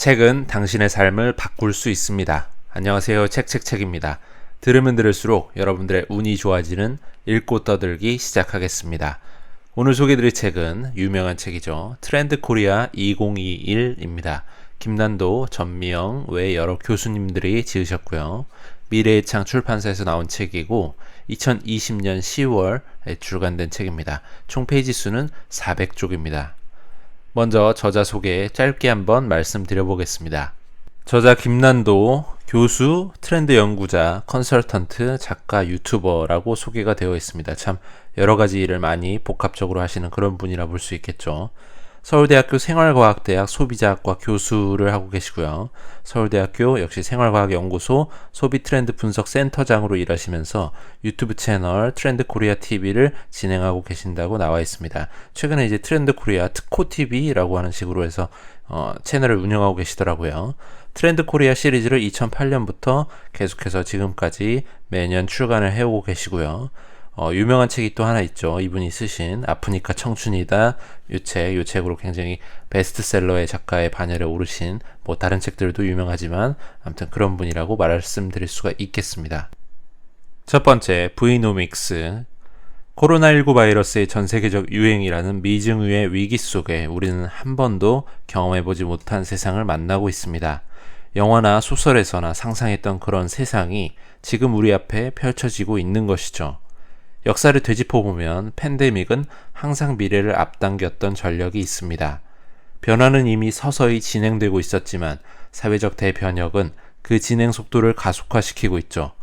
책은 당신의 삶을 바꿀 수 있습니다. 안녕하세요. 책입니다. 들으면 들을수록 여러분들의 운이 좋아지는 읽고 떠들기 시작하겠습니다. 오늘 소개해드릴 책은 유명한 책이죠. 트렌드 코리아 2021입니다. 김난도, 전미영 외 여러 교수님들이 지으셨고요. 미래의 창 출판사에서 나온 책이고 2020년 10월에 출간된 책입니다. 총 페이지 수는 400쪽입니다. 먼저 저자 소개 짧게 한번 말씀드려보겠습니다. 저자 김난도, 교수, 트렌드 연구자, 컨설턴트, 작가, 유튜버라고 소개가 되어 있습니다. 참 여러가지 일을 많이 복합적으로 하시는 그런 분이라 볼 수 있겠죠. 서울대학교 생활과학대학 소비자학과 교수를 하고 계시고요. 서울대학교 역시 생활과학연구소 소비트렌드 분석센터장으로 일하시면서 유튜브 채널 트렌드 코리아 TV를 진행하고 계신다고 나와 있습니다. 최근에 이제 트렌드 코리아 특코 TV라고 하는 식으로 해서 채널을 운영하고 계시더라고요. 트렌드 코리아 시리즈를 2008년부터 계속해서 지금까지 매년 출간을 해오고 계시고요. 유명한 책이 또 하나 있죠. 이분이 쓰신 아프니까 청춘이다 이 책으로 굉장히 베스트셀러의 작가의 반열에 오르신 다른 책들도 유명하지만 아무튼 그런 분이라고 말씀드릴 수가 있겠습니다. 첫 번째, 브이노믹스. 코로나19 바이러스의 전세계적 유행이라는 미증유의 위기 속에 우리는 한 번도 경험해보지 못한 세상을 만나고 있습니다. 영화나 소설에서나 상상했던 그런 세상이 지금 우리 앞에 펼쳐지고 있는 것이죠. 역사를 되짚어보면 팬데믹은 항상 미래를 앞당겼던 전력이 있습니다. 변화는 이미 서서히 진행되고 있었지만 사회적 대변혁은 그 진행 속도를 가속화시키고 있죠.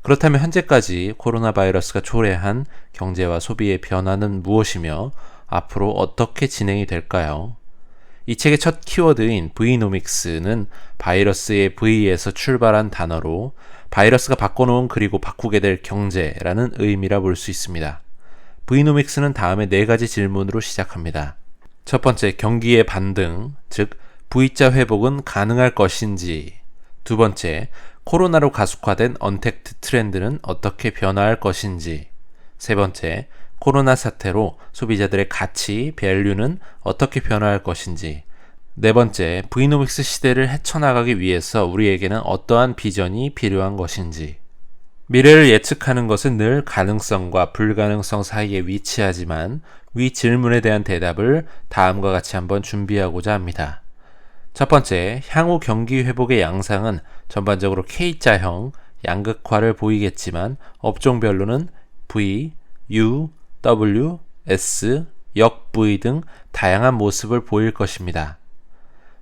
그렇다면 현재까지 코로나 바이러스가 초래한 경제와 소비의 변화는 무엇이며 앞으로 어떻게 진행이 될까요? 이 책의 첫 키워드인 브이노믹스는 바이러스의 V에서 출발한 단어로 바이러스가 바꿔놓은 그리고 바꾸게 될 경제라는 의미라 볼 수 있습니다. 브이노믹스는 다음에 4가지 질문으로 시작합니다. 첫 번째, 경기의 반등, 즉 V자 회복은 가능할 것인지. 두 번째, 코로나로 가속화된 언택트 트렌드는 어떻게 변화할 것인지. 세 번째, 코로나 사태로 소비자들의 가치, 밸류는 어떻게 변화할 것인지. 네 번째, 브이노믹스 시대를 헤쳐나가기 위해서 우리에게는 어떠한 비전이 필요한 것인지. 미래를 예측하는 것은 늘 가능성과 불가능성 사이에 위치하지만 위 질문에 대한 대답을 다음과 같이 한번 준비하고자 합니다. 첫 번째, 향후 경기 회복의 양상은 전반적으로 K자형, 양극화를 보이겠지만 업종별로는 V, U, W, S, 역 V 등 다양한 모습을 보일 것입니다.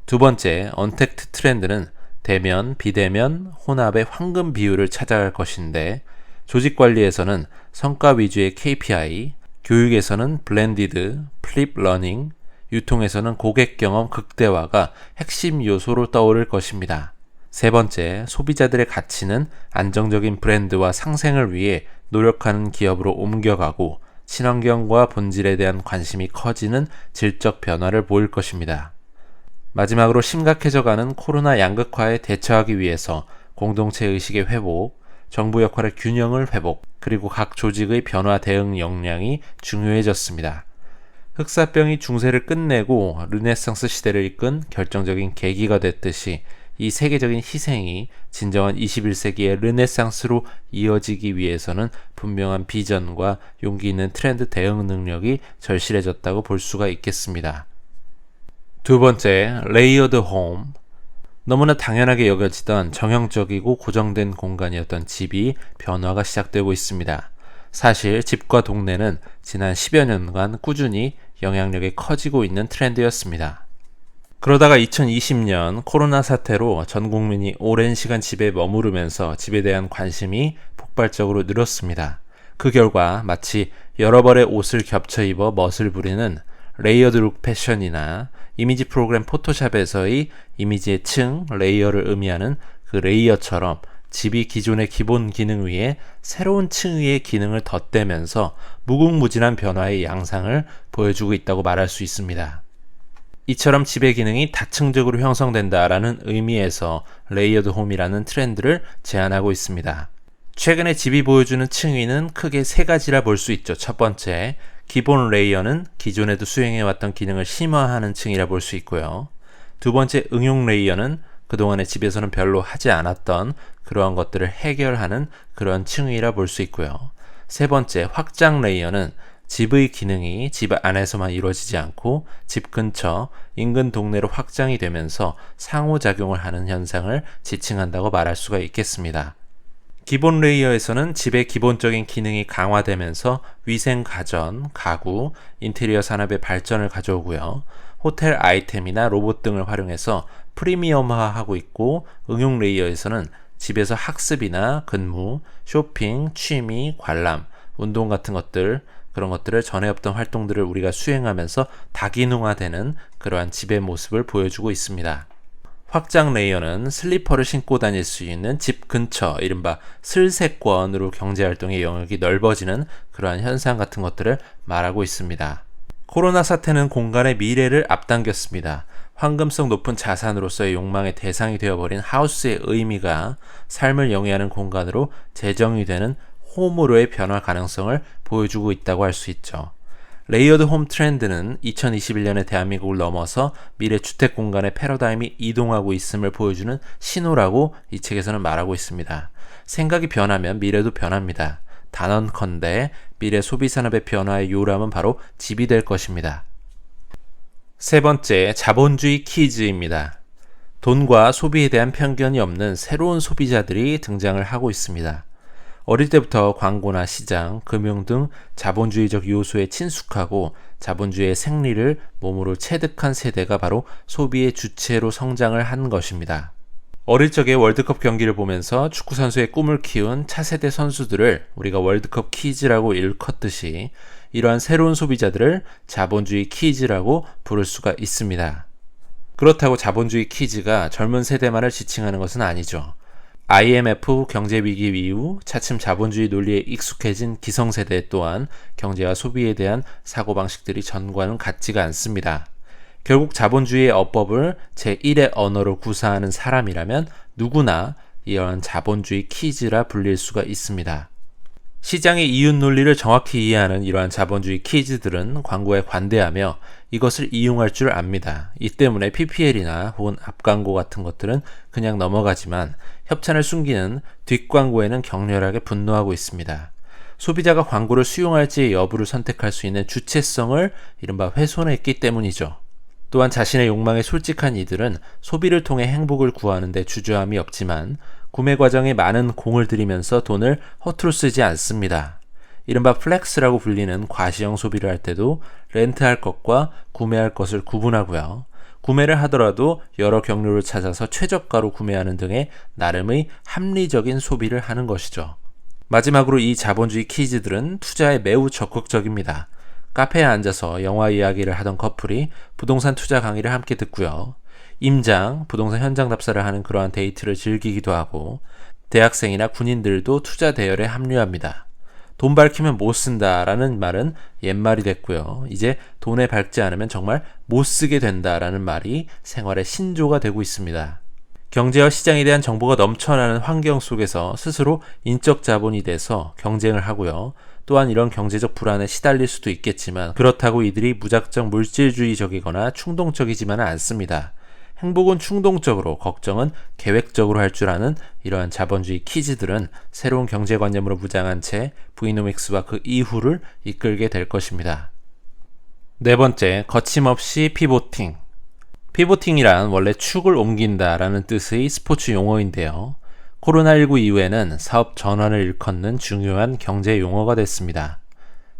두 번째, 언택트 트렌드는 대면, 비대면, 혼합의 황금 비율을 찾아갈 것인데 조직 관리에서는 성과 위주의 KPI, 교육에서는 블렌디드, 플립 러닝, 유통에서는 고객 경험 극대화가 핵심 요소로 떠오를 것입니다. 세 번째, 소비자들의 가치는 안정적인 브랜드와 상생을 위해 노력하는 기업으로 옮겨가고 친환경과 본질에 대한 관심이 커지는 질적 변화를 보일 것입니다. 마지막으로 심각해져가는 코로나 양극화에 대처하기 위해서 공동체 의식의 회복, 정부 역할의 균형을 회복, 그리고 각 조직의 변화 대응 역량이 중요해졌습니다. 흑사병이 중세를 끝내고 르네상스 시대를 이끈 결정적인 계기가 됐듯이 이 세계적인 희생이 진정한 21세기의 르네상스로 이어지기 위해서는 분명한 비전과 용기 있는 트렌드 대응 능력이 절실해졌다고 볼 수가 있겠습니다. 두 번째, 레이어드 홈. 너무나 당연하게 여겨지던 정형적이고 고정된 공간이었던 집이 변화가 시작되고 있습니다. 사실 집과 동네는 지난 10여 년간 꾸준히 영향력이 커지고 있는 트렌드였습니다. 그러다가 2020년 코로나 사태로 전 국민이 오랜 시간 집에 머무르면서 집에 대한 관심이 폭발적으로 늘었습니다. 그 결과 마치 여러 벌의 옷을 겹쳐 입어 멋을 부리는 레이어드 룩 패션이나 이미지 프로그램 포토샵에서의 이미지의 층, 레이어를 의미하는 그 레이어처럼 집이 기존의 기본 기능 위에 새로운 층 위의 기능을 덧대면서 무궁무진한 변화의 양상을 보여주고 있다고 말할 수 있습니다. 이처럼 집의 기능이 다층적으로 형성된다라는 의미에서 레이어드 홈이라는 트렌드를 제안하고 있습니다. 최근에 집이 보여주는 층위는 크게 3가지라 볼 수 있죠. 첫 번째, 기본 레이어는 기존에도 수행해왔던 기능을 심화하는 층이라 볼 수 있고요. 두 번째 응용 레이어는 그동안에 집에서는 별로 하지 않았던 그러한 것들을 해결하는 그런 층위라 볼 수 있고요. 세 번째 확장 레이어는 집의 기능이 집 안에서만 이루어지지 않고 집 근처, 인근 동네로 확장이 되면서 상호작용을 하는 현상을 지칭한다고 말할 수가 있겠습니다. 기본 레이어에서는 집의 기본적인 기능이 강화되면서 위생 가전, 가구, 인테리어 산업의 발전을 가져오고요. 호텔 아이템이나 로봇 등을 활용해서 프리미엄화하고 있고, 응용 레이어에서는 집에서 학습이나 근무, 쇼핑, 취미, 관람, 운동 같은 것들, 그런 것들을 전에 없던 활동들을 우리가 수행하면서 다기능화되는 그러한 집의 모습을 보여주고 있습니다. 확장 레이어는 슬리퍼를 신고 다닐 수 있는 집 근처, 이른바 슬세권으로 경제활동의 영역이 넓어지는 그러한 현상 같은 것들을 말하고 있습니다. 코로나 사태는 공간의 미래를 앞당겼습니다. 황금성 높은 자산으로서의 욕망의 대상이 되어버린 하우스의 의미가 삶을 영위하는 공간으로 재정이 되는 홈으로의 변화 가능성을 보여주고 있다고 할 수 있죠. 레이어드 홈 트렌드는 2021년에 대한민국을 넘어서 미래 주택 공간의 패러다임이 이동하고 있음을 보여주는 신호라고 이 책에서는 말하고 있습니다. 생각이 변하면 미래도 변합니다. 단언컨대 미래 소비산업의 변화의 요람은 바로 집이 될 것입니다. 세 번째, 자본주의 퀴즈입니다. 돈과 소비에 대한 편견이 없는 새로운 소비자들이 등장을 하고 있습니다. 어릴 때부터 광고나 시장, 금융 등 자본주의적 요소에 친숙하고 자본주의의 생리를 몸으로 체득한 세대가 바로 소비의 주체로 성장을 한 것입니다. 어릴 적에 월드컵 경기를 보면서 축구선수의 꿈을 키운 차세대 선수들을 우리가 월드컵 키즈라고 일컫듯이 이러한 새로운 소비자들을 자본주의 키즈라고 부를 수가 있습니다. 그렇다고 자본주의 키즈가 젊은 세대만을 지칭하는 것은 아니죠. IMF 경제위기 이후 차츰 자본주의 논리에 익숙해진 기성세대 또한 경제와 소비에 대한 사고방식들이 전과는 같지가 않습니다. 결국 자본주의의 어법을 제1의 언어로 구사하는 사람이라면 누구나 이러한 자본주의 키즈라 불릴 수가 있습니다. 시장의 이윤 논리를 정확히 이해하는 이러한 자본주의 키즈들은 광고에 관대하며 이것을 이용할 줄 압니다. 이 때문에 PPL이나 혹은 앞광고 같은 것들은 그냥 넘어가지만 협찬을 숨기는 뒷광고에는 격렬하게 분노하고 있습니다. 소비자가 광고를 수용할지 여부를 선택할 수 있는 주체성을 이른바 훼손했기 때문이죠. 또한 자신의 욕망에 솔직한 이들은 소비를 통해 행복을 구하는 데 주저함이 없지만 구매 과정에 많은 공을 들이면서 돈을 허투루 쓰지 않습니다. 이른바 플렉스라고 불리는 과시형 소비를 할 때도 렌트할 것과 구매할 것을 구분하고요. 구매를 하더라도 여러 경로를 찾아서 최저가로 구매하는 등의 나름의 합리적인 소비를 하는 것이죠. 마지막으로 이 자본주의 키즈들은 투자에 매우 적극적입니다. 카페에 앉아서 영화 이야기를 하던 커플이 부동산 투자 강의를 함께 듣고요. 임장, 부동산 현장 답사를 하는 그러한 데이트를 즐기기도 하고 대학생이나 군인들도 투자 대열에 합류합니다. 돈 밝히면 못 쓴다라는 말은 옛말이 됐고요. 이제 돈에 밝지 않으면 정말 못 쓰게 된다라는 말이 생활의 신조가 되고 있습니다. 경제와 시장에 대한 정보가 넘쳐나는 환경 속에서 스스로 인적 자본이 돼서 경쟁을 하고요. 또한 이런 경제적 불안에 시달릴 수도 있겠지만 그렇다고 이들이 무작정 물질주의적이거나 충동적이지만은 않습니다. 행복은 충동적으로, 걱정은 계획적으로 할 줄 아는 이러한 자본주의 키즈들은 새로운 경제관념으로 무장한 채 부이노믹스와 그 이후를 이끌게 될 것입니다. 네 번째, 거침없이 피보팅. 피보팅이란 원래 축을 옮긴다라는 뜻의 스포츠 용어인데요. 코로나19 이후에는 사업 전환을 일컫는 중요한 경제 용어가 됐습니다.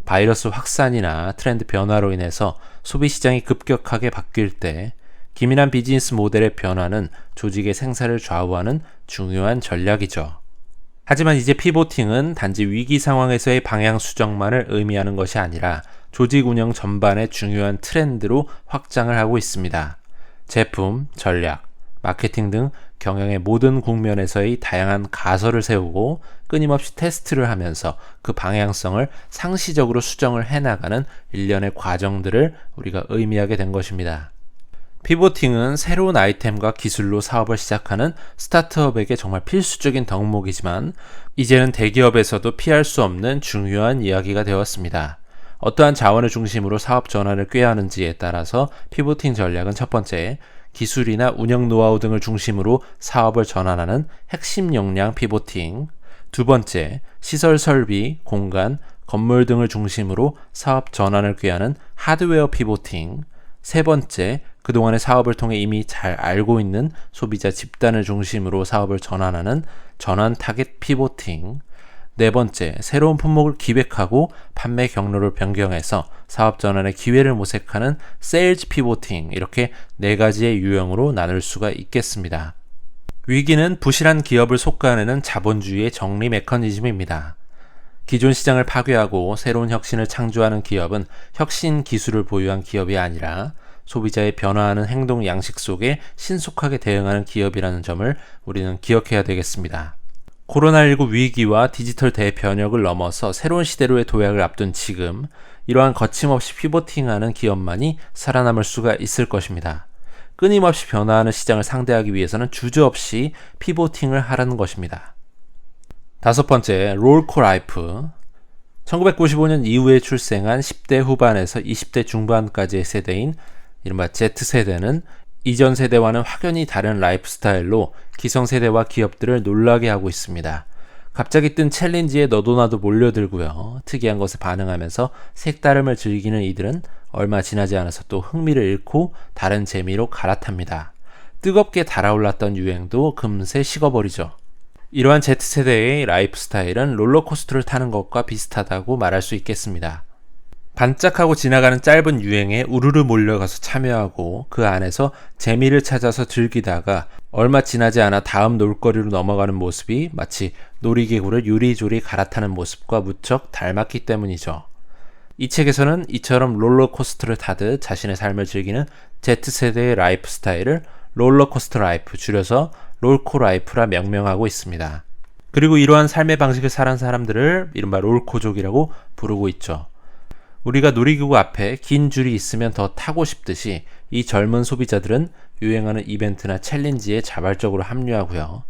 바이러스 확산이나 트렌드 변화로 인해서 소비시장이 급격하게 바뀔 때 기민한 비즈니스 모델의 변화는 조직의 생사를 좌우하는 중요한 전략이죠. 하지만 이제 피보팅은 단지 위기 상황에서의 방향 수정만을 의미하는 것이 아니라 조직 운영 전반의 중요한 트렌드로 확장을 하고 있습니다. 제품, 전략, 마케팅 등 경영의 모든 국면에서의 다양한 가설을 세우고 끊임없이 테스트를 하면서 그 방향성을 상시적으로 수정을 해나가는 일련의 과정들을 우리가 의미하게 된 것입니다. 피보팅은 새로운 아이템과 기술로 사업을 시작하는 스타트업에게 정말 필수적인 덕목이지만 이제는 대기업에서도 피할 수 없는 중요한 이야기가 되었습니다. 어떠한 자원을 중심으로 사업 전환을 꾀하는지에 따라서 피보팅 전략은 첫 번째, 기술이나 운영 노하우 등을 중심으로 사업을 전환하는 핵심 역량 피보팅. 두 번째, 시설 설비, 공간, 건물 등을 중심으로 사업 전환을 꾀하는 하드웨어 피보팅. 세 번째, 그동안의 사업을 통해 이미 잘 알고 있는 소비자 집단을 중심으로 사업을 전환하는 전환 타겟 피보팅. 네 번째, 새로운 품목을 기획하고 판매 경로를 변경해서 사업 전환의 기회를 모색하는 세일즈 피보팅. 이렇게 네 가지의 유형으로 나눌 수가 있겠습니다. 위기는 부실한 기업을 속가내는 자본주의의 정리 메커니즘입니다. 기존 시장을 파괴하고 새로운 혁신을 창조하는 기업은 혁신 기술을 보유한 기업이 아니라 소비자의 변화하는 행동 양식 속에 신속하게 대응하는 기업이라는 점을 우리는 기억해야 되겠습니다. 코로나19 위기와 디지털 대변혁을 넘어서 새로운 시대로의 도약을 앞둔 지금, 이러한 거침없이 피보팅하는 기업만이 살아남을 수가 있을 것입니다. 끊임없이 변화하는 시장을 상대하기 위해서는 주저없이 피보팅을 하라는 것입니다. 다섯 번째, 롤코 라이프. 1995년 이후에 출생한 10대 후반에서 20대 중반까지의 세대인 이른바 Z세대는 이전 세대와는 확연히 다른 라이프 스타일로 기성세대와 기업들을 놀라게 하고 있습니다. 갑자기 뜬 챌린지에 너도 나도 몰려들고요. 특이한 것에 반응하면서 색다름을 즐기는 이들은 얼마 지나지 않아서 또 흥미를 잃고 다른 재미로 갈아탑니다. 뜨겁게 달아올랐던 유행도 금세 식어버리죠. 이러한 Z세대의 라이프 스타일은 롤러코스터를 타는 것과 비슷하다고 말할 수 있겠습니다. 반짝하고 지나가는 짧은 유행에 우르르 몰려가서 참여하고 그 안에서 재미를 찾아서 즐기다가 얼마 지나지 않아 다음 놀거리로 넘어가는 모습이 마치 놀이기구를 요리조리 갈아타는 모습과 무척 닮았기 때문이죠. 이 책에서는 이처럼 롤러코스터를 타듯 자신의 삶을 즐기는 Z세대의 라이프 스타일을 롤러코스터 라이프, 줄여서 롤코 라이프라 명명하고 있습니다. 그리고 이러한 삶의 방식을 살아온 사람들을 이른바 롤코족이라고 부르고 있죠. 우리가 놀이기구 앞에 긴 줄이 있으면 더 타고 싶듯이 이 젊은 소비자들은 유행하는 이벤트나 챌린지에 자발적으로 합류하고요.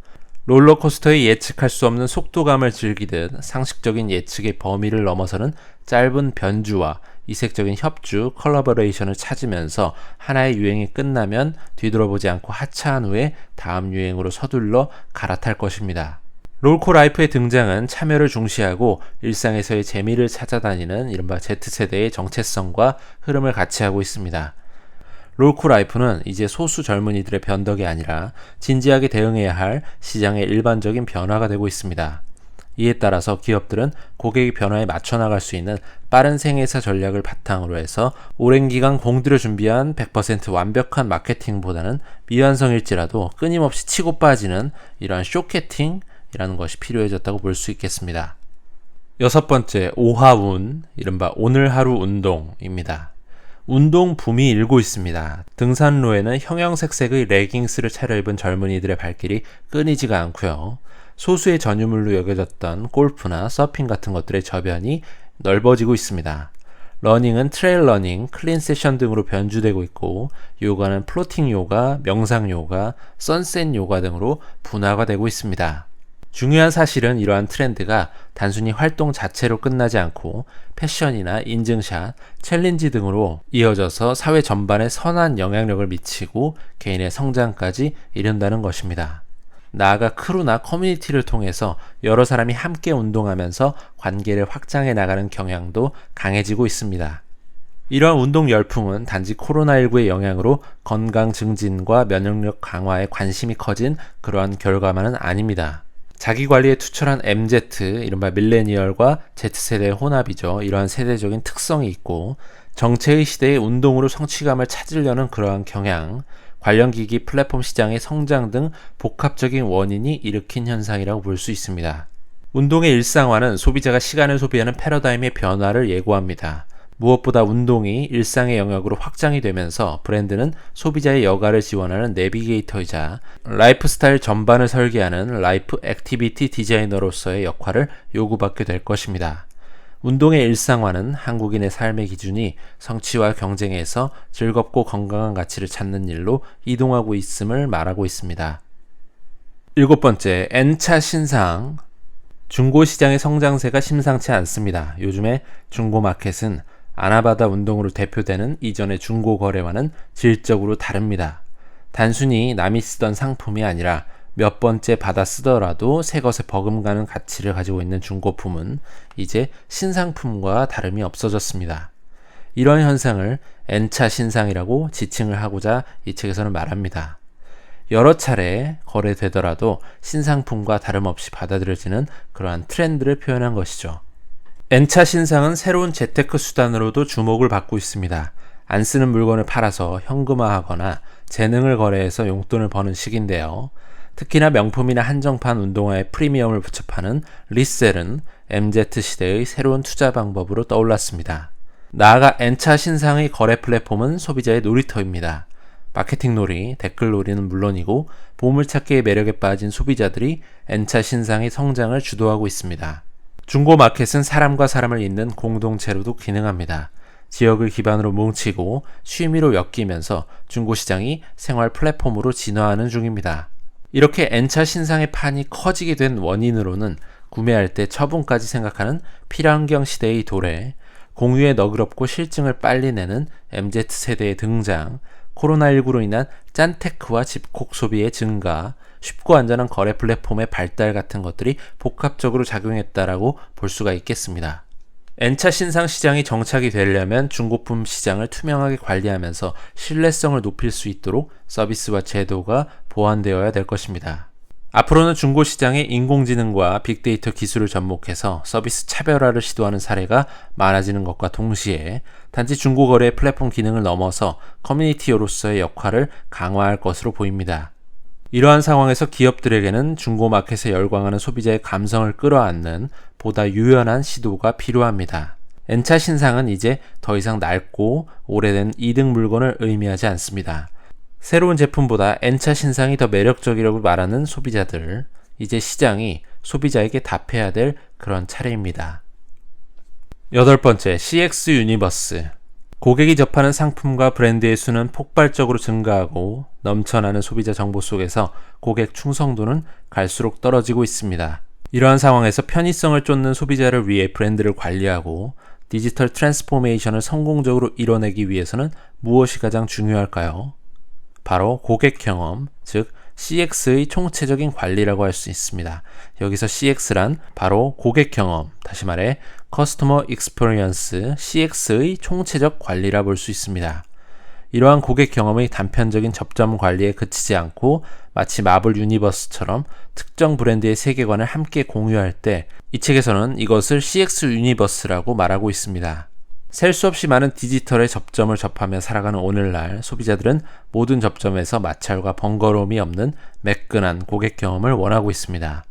롤러코스터의 예측할 수 없는 속도감을 즐기듯 상식적인 예측의 범위를 넘어서는 짧은 변주와 이색적인 협주, 컬러버레이션을 찾으면서 하나의 유행이 끝나면 뒤돌아보지 않고 하차한 후에 다음 유행으로 서둘러 갈아탈 것입니다. 롤코 라이프의 등장은 참여를 중시하고 일상에서의 재미를 찾아다니는 이른바 Z세대의 정체성과 흐름을 같이 하고 있습니다. 롤코 라이프는 이제 소수 젊은이들의 변덕이 아니라 진지하게 대응해야 할 시장의 일반적인 변화가 되고 있습니다. 이에 따라서 기업들은 고객의 변화에 맞춰 나갈 수 있는 빠른 생애사 전략을 바탕으로 해서 오랜 기간 공들여 준비한 100% 완벽한 마케팅보다는 미완성일지라도 끊임없이 치고 빠지는 이러한 쇼케팅이라는 것이 필요해졌다고 볼 수 있겠습니다. 여섯 번째, 오하운, 이른바 오늘 하루 운동입니다. 운동 붐이 일고 있습니다. 등산로에는 형형색색의 레깅스를 차려입은 젊은이들의 발길이 끊이지가 않고요. 소수의 전유물로 여겨졌던 골프나 서핑 같은 것들의 저변이 넓어지고 있습니다. 러닝은 트레일 러닝, 클린 세션 등으로 변주되고 있고, 요가는 플로팅 요가, 명상 요가, 선셋 요가 등으로 분화가 되고 있습니다. 중요한 사실은 이러한 트렌드가 단순히 활동 자체로 끝나지 않고 패션이나 인증샷, 챌린지 등으로 이어져서 사회 전반에 선한 영향력을 미치고 개인의 성장까지 이른다는 것입니다. 나아가 크루나 커뮤니티를 통해서 여러 사람이 함께 운동하면서 관계를 확장해 나가는 경향도 강해지고 있습니다. 이러한 운동 열풍은 단지 코로나19의 영향으로 건강 증진과 면역력 강화에 관심이 커진 그러한 결과만은 아닙니다. 자기관리에 투철한 MZ, 이른바 밀레니얼과 Z세대의 혼합이죠. 이러한 세대적인 특성이 있고 정체의 시대의 운동으로 성취감을 찾으려는 그러한 경향, 관련 기기 플랫폼 시장의 성장 등 복합적인 원인이 일으킨 현상이라고 볼 수 있습니다. 운동의 일상화는 소비자가 시간을 소비하는 패러다임의 변화를 예고합니다. 무엇보다 운동이 일상의 영역으로 확장이 되면서 브랜드는 소비자의 여가를 지원하는 내비게이터이자 라이프 스타일 전반을 설계하는 라이프 액티비티 디자이너로서의 역할을 요구받게 될 것입니다. 운동의 일상화는 한국인의 삶의 기준이 성취와 경쟁에서 즐겁고 건강한 가치를 찾는 일로 이동하고 있음을 말하고 있습니다. 일곱 번째, N차 신상. 중고시장의 성장세가 심상치 않습니다. 요즘에 중고마켓은 아나바다 운동으로 대표되는 이전의 중고거래와는 질적으로 다릅니다. 단순히 남이 쓰던 상품이 아니라 몇 번째 받아 쓰더라도 새 것에 버금가는 가치를 가지고 있는 중고품은 이제 신상품과 다름이 없어졌습니다. 이런 현상을 N차 신상이라고 지칭을 하고자 이 책에서는 말합니다. 여러 차례 거래되더라도 신상품과 다름없이 받아들여지는 그러한 트렌드를 표현한 것이죠. N차 신상은 새로운 재테크 수단으로도 주목을 받고 있습니다. 안 쓰는 물건을 팔아서 현금화하거나 재능을 거래해서 용돈을 버는 식인데요. 특히나 명품이나 한정판 운동화에 프리미엄을 붙여 파는 리셀은 MZ 시대의 새로운 투자 방법으로 떠올랐습니다. 나아가 N차 신상의 거래 플랫폼은 소비자의 놀이터입니다. 마케팅 놀이, 댓글 놀이는 물론이고 보물찾기의 매력에 빠진 소비자들이 N차 신상의 성장을 주도하고 있습니다. 중고 마켓은 사람과 사람을 잇는 공동체로도 기능합니다. 지역을 기반으로 뭉치고 취미로 엮이면서 중고시장이 생활 플랫폼으로 진화하는 중입니다. 이렇게 N차 신상의 판이 커지게 된 원인으로는 구매할 때 처분까지 생각하는 필환경 시대의 도래, 공유에 너그럽고 실증을 빨리 내는 MZ세대의 등장, 코로나19로 인한 짠테크와 집콕 소비의 증가, 쉽고 안전한 거래 플랫폼의 발달 같은 것들이 복합적으로 작용했다라고 볼 수가 있겠습니다. N차 신상 시장이 정착이 되려면 중고품 시장을 투명하게 관리하면서 신뢰성을 높일 수 있도록 서비스와 제도가 보완되어야 될 것입니다. 앞으로는 중고 시장에 인공지능과 빅데이터 기술을 접목해서 서비스 차별화를 시도하는 사례가 많아지는 것과 동시에 단지 중고거래 플랫폼 기능을 넘어서 커뮤니티로서의 역할을 강화할 것으로 보입니다. 이러한 상황에서 기업들에게는 중고 마켓에 열광하는 소비자의 감성을 끌어안는 보다 유연한 시도가 필요합니다. N차 신상은 이제 더 이상 낡고 오래된 이등 물건을 의미하지 않습니다. 새로운 제품보다 N차 신상이 더 매력적이라고 말하는 소비자들, 이제 시장이 소비자에게 답해야 될 그런 차례입니다. 8번째, CX 유니버스. 고객이 접하는 상품과 브랜드의 수는 폭발적으로 증가하고 넘쳐나는 소비자 정보 속에서 고객 충성도는 갈수록 떨어지고 있습니다. 이러한 상황에서 편의성을 쫓는 소비자를 위해 브랜드를 관리하고 디지털 트랜스포메이션을 성공적으로 이뤄내기 위해서는 무엇이 가장 중요할까요? 바로 고객 경험, 즉 CX의 총체적인 관리라고 할 수 있습니다. 여기서 CX란 바로 고객 경험, 다시 말해 Customer Experience, CX의 총체적 관리라 볼 수 있습니다. 이러한 고객 경험의 단편적인 접점 관리에 그치지 않고 마치 마블 유니버스처럼 특정 브랜드의 세계관을 함께 공유할 때 이 책에서는 이것을 CX 유니버스라고 말하고 있습니다. 셀 수 없이 많은 디지털의 접점을 접하며 살아가는 오늘날 소비자들은 모든 접점에서 마찰과 번거로움이 없는 매끈한 고객 경험을 원하고 있습니다.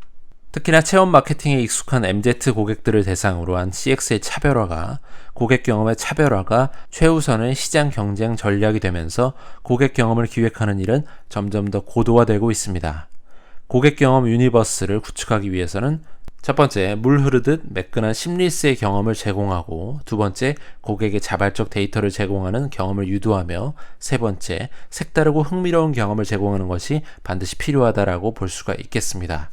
특히나 체험 마케팅에 익숙한 MZ 고객들을 대상으로 한 CX의 차별화가 고객 경험의 차별화가 최우선의 시장 경쟁 전략이 되면서 고객 경험을 기획하는 일은 점점 더 고도화되고 있습니다. 고객 경험 유니버스를 구축하기 위해서는 첫 번째, 물 흐르듯 매끈한 심리스의 경험을 제공하고 두 번째, 고객의 자발적 데이터를 제공하는 경험을 유도하며 세 번째, 색다르고 흥미로운 경험을 제공하는 것이 반드시 필요하다라고 볼 수가 있겠습니다.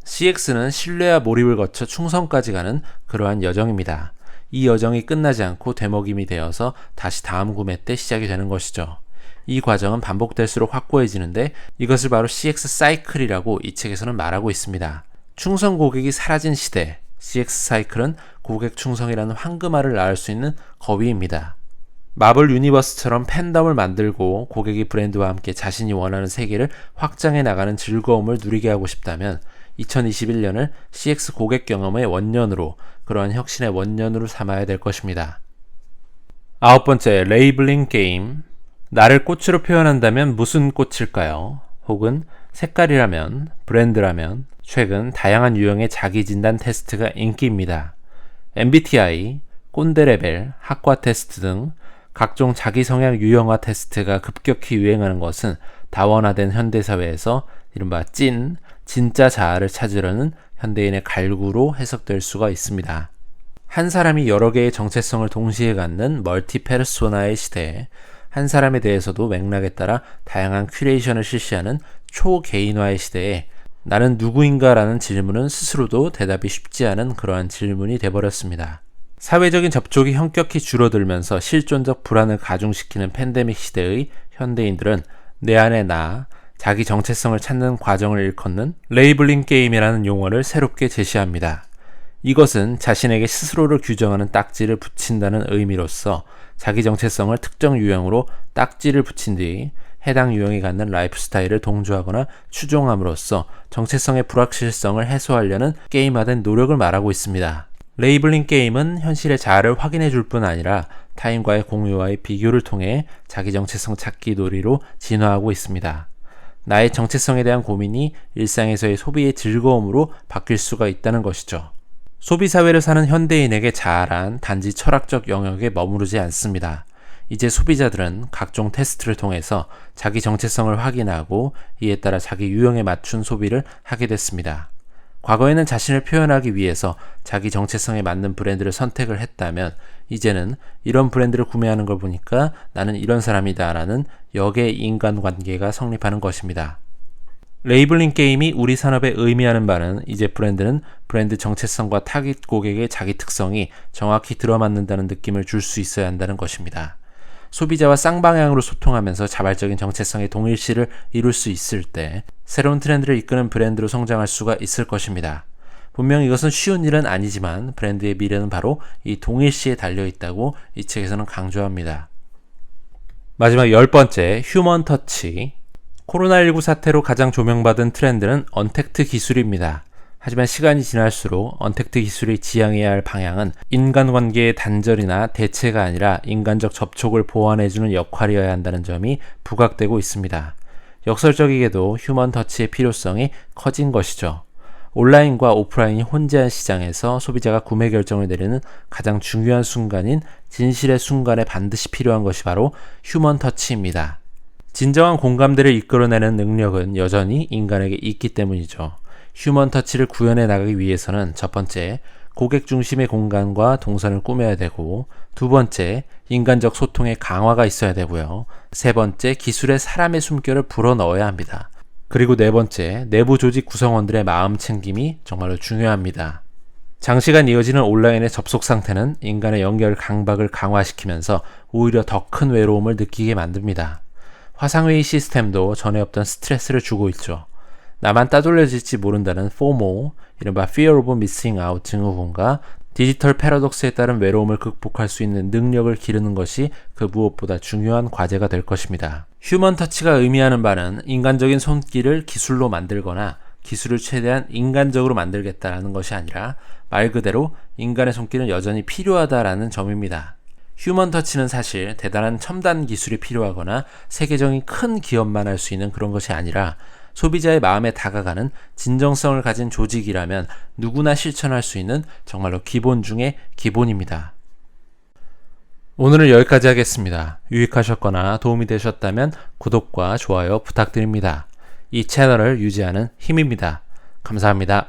CX는 신뢰와 몰입을 거쳐 충성까지 가는 그러한 여정입니다. 이 여정이 끝나지 않고 되먹임이 되어서 다시 다음 구매 때 시작이 되는 것이죠. 이 과정은 반복될수록 확고해지는데 이것을 바로 CX 사이클이라고 이 책에서는 말하고 있습니다. 충성 고객이 사라진 시대, CX 사이클은 고객 충성이라는 황금알을 낳을 수 있는 거위입니다. 마블 유니버스처럼 팬덤을 만들고 고객이 브랜드와 함께 자신이 원하는 세계를 확장해 나가는 즐거움을 누리게 하고 싶다면 2021년을 CX 고객 경험의 원년으로, 그러한 혁신의 원년으로 삼아야 될 것입니다. 9번째, 레이블링 게임. 나를 꽃으로 표현한다면 무슨 꽃일까요? 혹은 색깔이라면, 브랜드라면, 최근 다양한 유형의 자기진단 테스트가 인기입니다. MBTI, 꼰대-레벨, 학과 테스트 등 각종 자기성향 유형화 테스트가 급격히 유행하는 것은 다원화된 현대사회에서 이른바 진짜 자아를 찾으려는 현대인의 갈구로 해석될 수가 있습니다. 한 사람이 여러 개의 정체성을 동시에 갖는 멀티 페르소나의 시대에 한 사람에 대해서도 맥락에 따라 다양한 큐레이션을 실시하는 초개인화의 시대에 나는 누구인가 라는 질문은 스스로도 대답이 쉽지 않은 그러한 질문이 돼버렸습니다. 사회적인 접촉이 현격히 줄어들면서 실존적 불안을 가중시키는 팬데믹 시대의 현대인들은 내 안의 나, 자기 정체성을 찾는 과정을 일컫는 레이블링 게임이라는 용어를 새롭게 제시합니다. 이것은 자신에게 스스로를 규정하는 딱지를 붙인다는 의미로서 자기 정체성을 특정 유형으로 딱지를 붙인 뒤 해당 유형이 갖는 라이프 스타일을 동조하거나 추종함으로써 정체성의 불확실성을 해소하려는 게임화된 노력을 말하고 있습니다. 레이블링 게임은 현실의 자아를 확인해 줄 뿐 아니라 타인과의 공유와의 비교를 통해 자기 정체성 찾기 놀이로 진화하고 있습니다. 나의 정체성에 대한 고민이 일상에서의 소비의 즐거움으로 바뀔 수가 있다는 것이죠. 소비사회를 사는 현대인에게 자아란 단지 철학적 영역에 머무르지 않습니다. 이제 소비자들은 각종 테스트를 통해서 자기 정체성을 확인하고 이에 따라 자기 유형에 맞춘 소비를 하게 됐습니다. 과거에는 자신을 표현하기 위해서 자기 정체성에 맞는 브랜드를 선택을 했다면 이제는 이런 브랜드를 구매하는 걸 보니까 나는 이런 사람이다 라는 역의 인간관계가 성립하는 것입니다. 레이블링 게임이 우리 산업에 의미하는 바는 이제 브랜드는 브랜드 정체성과 타깃 고객의 자기 특성이 정확히 들어맞는다는 느낌을 줄 수 있어야 한다는 것입니다. 소비자와 쌍방향으로 소통하면서 자발적인 정체성의 동일시를 이룰 수 있을 때 새로운 트렌드를 이끄는 브랜드로 성장할 수가 있을 것입니다. 분명 이것은 쉬운 일은 아니지만 브랜드의 미래는 바로 이 동일시에 달려있다고 이 책에서는 강조합니다. 마지막 10번째, 휴먼 터치. 코로나19 사태로 가장 조명받은 트렌드는 언택트 기술입니다. 하지만 시간이 지날수록 언택트 기술이 지향해야 할 방향은 인간관계의 단절이나 대체가 아니라 인간적 접촉을 보완해주는 역할이어야 한다는 점이 부각되고 있습니다. 역설적이게도 휴먼 터치의 필요성이 커진 것이죠. 온라인과 오프라인이 혼재한 시장에서 소비자가 구매 결정을 내리는 가장 중요한 순간인 진실의 순간에 반드시 필요한 것이 바로 휴먼 터치입니다. 진정한 공감대를 이끌어내는 능력은 여전히 인간에게 있기 때문이죠. 휴먼 터치를 구현해 나가기 위해서는 첫 번째, 고객 중심의 공간과 동선을 꾸며야 되고, 두 번째, 인간적 소통의 강화가 있어야 되고요. 세 번째, 기술에 사람의 숨결을 불어넣어야 합니다. 그리고 네 번째, 내부 조직 구성원들의 마음 챙김이 정말로 중요합니다. 장시간 이어지는 온라인의 접속 상태는 인간의 연결 강박을 강화시키면서 오히려 더 큰 외로움을 느끼게 만듭니다. 화상회의 시스템도 전에 없던 스트레스를 주고 있죠. 나만 따돌려질지 모른다는 FOMO, 이른바 Fear of Missing Out 증후군과 디지털 패러독스에 따른 외로움을 극복할 수 있는 능력을 기르는 것이 그 무엇보다 중요한 과제가 될 것입니다. 휴먼 터치가 의미하는 바는 인간적인 손길을 기술로 만들거나 기술을 최대한 인간적으로 만들겠다라는 것이 아니라 말 그대로 인간의 손길은 여전히 필요하다라는 점입니다. 휴먼 터치는 사실 대단한 첨단 기술이 필요하거나 세계적인 큰 기업만 할 수 있는 그런 것이 아니라 소비자의 마음에 다가가는 진정성을 가진 조직이라면 누구나 실천할 수 있는 정말로 기본 중의 기본입니다. 오늘은 여기까지 하겠습니다. 유익하셨거나 도움이 되셨다면 구독과 좋아요 부탁드립니다. 이 채널을 유지하는 힘입니다. 감사합니다.